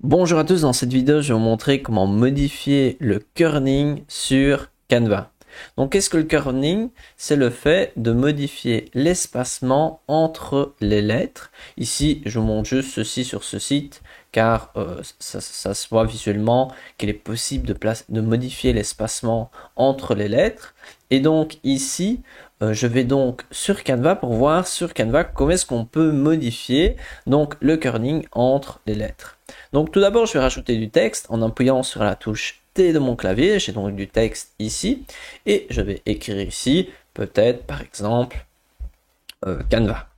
Bonjour à tous, dans cette vidéo je vais vous montrer comment modifier le kerning sur Canva. Donc qu'est-ce que le kerning? C'est le fait de modifier l'espacement entre les lettres. Ici je vous montre juste ceci sur ce site car ça se voit visuellement qu'il est possible de modifier l'espacement entre les lettres. Et donc ici je vais donc sur Canva pour voir sur Canva comment est-ce qu'on peut modifier donc le kerning entre les lettres. Donc tout d'abord je vais rajouter du texte en appuyant sur la touche T de mon clavier. J'ai donc du texte ici et je vais écrire ici peut-être par exemple Canva.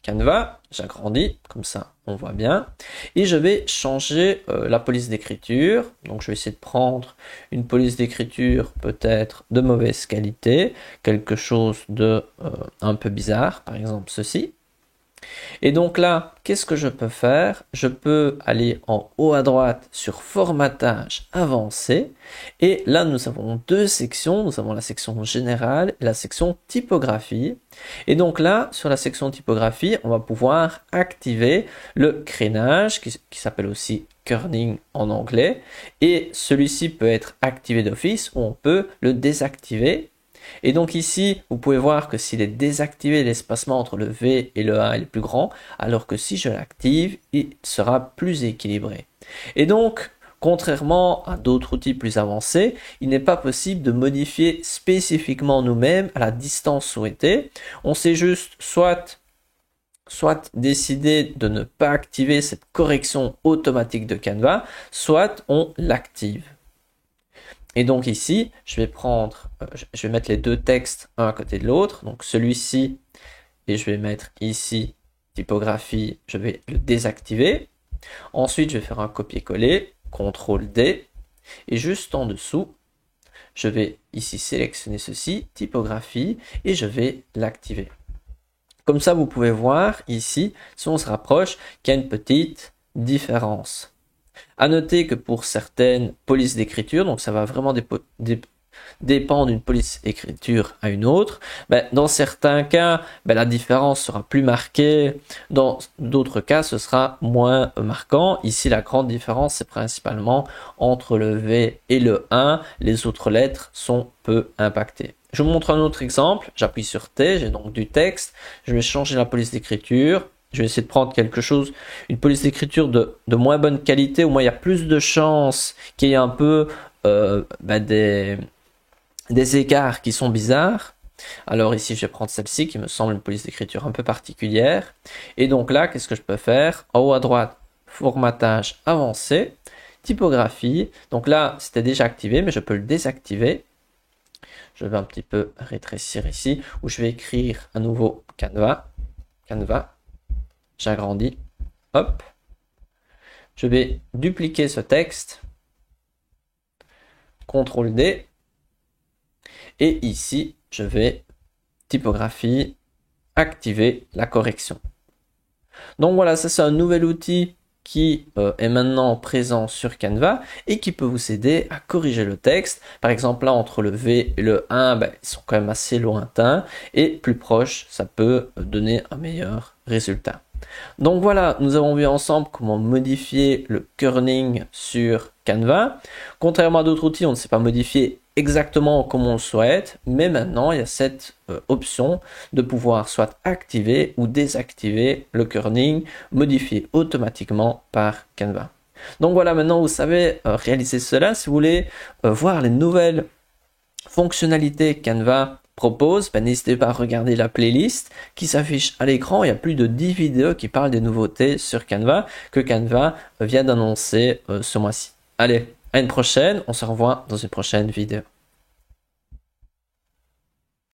Canva, j'agrandis, comme ça on voit bien. Et je vais changer la police d'écriture. Donc je vais essayer de prendre une police d'écriture peut-être de mauvaise qualité, quelque chose de un peu bizarre, par exemple ceci. Et donc là, qu'est-ce que je peux faire? Je peux aller en haut à droite sur formatage avancé. Et là, nous avons deux sections. Nous avons la section générale et la section typographie. Et donc là, sur la section typographie, on va pouvoir activer le crénage qui s'appelle aussi kerning en anglais. Et celui-ci peut être activé d'office ou on peut le désactiver. Et donc ici, vous pouvez voir que s'il est désactivé, l'espacement entre le V et le A est plus grand, alors que si je l'active, il sera plus équilibré. Et donc, contrairement à d'autres outils plus avancés, il n'est pas possible de modifier spécifiquement nous-mêmes à la distance souhaitée. On sait juste soit décider de ne pas activer cette correction automatique de Canva, soit on l'active. Et donc ici, je vais mettre les deux textes un à côté de l'autre. Donc celui-ci, et je vais mettre ici typographie, je vais le désactiver. Ensuite, je vais faire un copier-coller, CTRL D. Et juste en dessous, je vais ici sélectionner ceci, typographie, et je vais l'activer. Comme ça, vous pouvez voir ici, si on se rapproche, qu'il y a une petite différence. À noter que pour certaines polices d'écriture, donc ça va vraiment dépendre d'une police d'écriture à une autre, dans certains cas, la différence sera plus marquée, dans d'autres cas, ce sera moins marquant. Ici, la grande différence, c'est principalement entre le V et le 1, les autres lettres sont peu impactées. Je vous montre un autre exemple, j'appuie sur T, j'ai donc du texte, je vais changer la police d'écriture. Je vais essayer de prendre quelque chose, une police d'écriture de moins bonne qualité, où moins il y a plus de chances qu'il y ait un peu des écarts qui sont bizarres. Alors ici, je vais prendre celle-ci qui me semble une police d'écriture un peu particulière. Et donc là, qu'est-ce que je peux faire? En haut à droite, formatage avancé, typographie. Donc là, c'était déjà activé, mais je peux le désactiver. Je vais un petit peu rétrécir ici, où je vais écrire à nouveau Canva. J'agrandis, hop, je vais dupliquer ce texte, CTRL D, et ici, je vais, typographie, activer la correction. Donc voilà, ça c'est un nouvel outil qui est maintenant présent sur Canva et qui peut vous aider à corriger le texte. Par exemple, là, entre le V et le 1, ils sont quand même assez lointains et plus proches, ça peut donner un meilleur résultat. Donc voilà, nous avons vu ensemble comment modifier le kerning sur Canva. Contrairement à d'autres outils, on ne sait pas modifier exactement comme on le souhaite, mais maintenant il y a cette option de pouvoir soit activer ou désactiver le kerning modifié automatiquement par Canva. Donc voilà, maintenant vous savez réaliser cela. Si vous voulez voir les nouvelles fonctionnalités Canva propose, n'hésitez pas à regarder la playlist qui s'affiche à l'écran. Il y a plus de 10 vidéos qui parlent des nouveautés sur Canva que Canva vient d'annoncer ce mois-ci. Allez, à une prochaine, on se revoit dans une prochaine vidéo.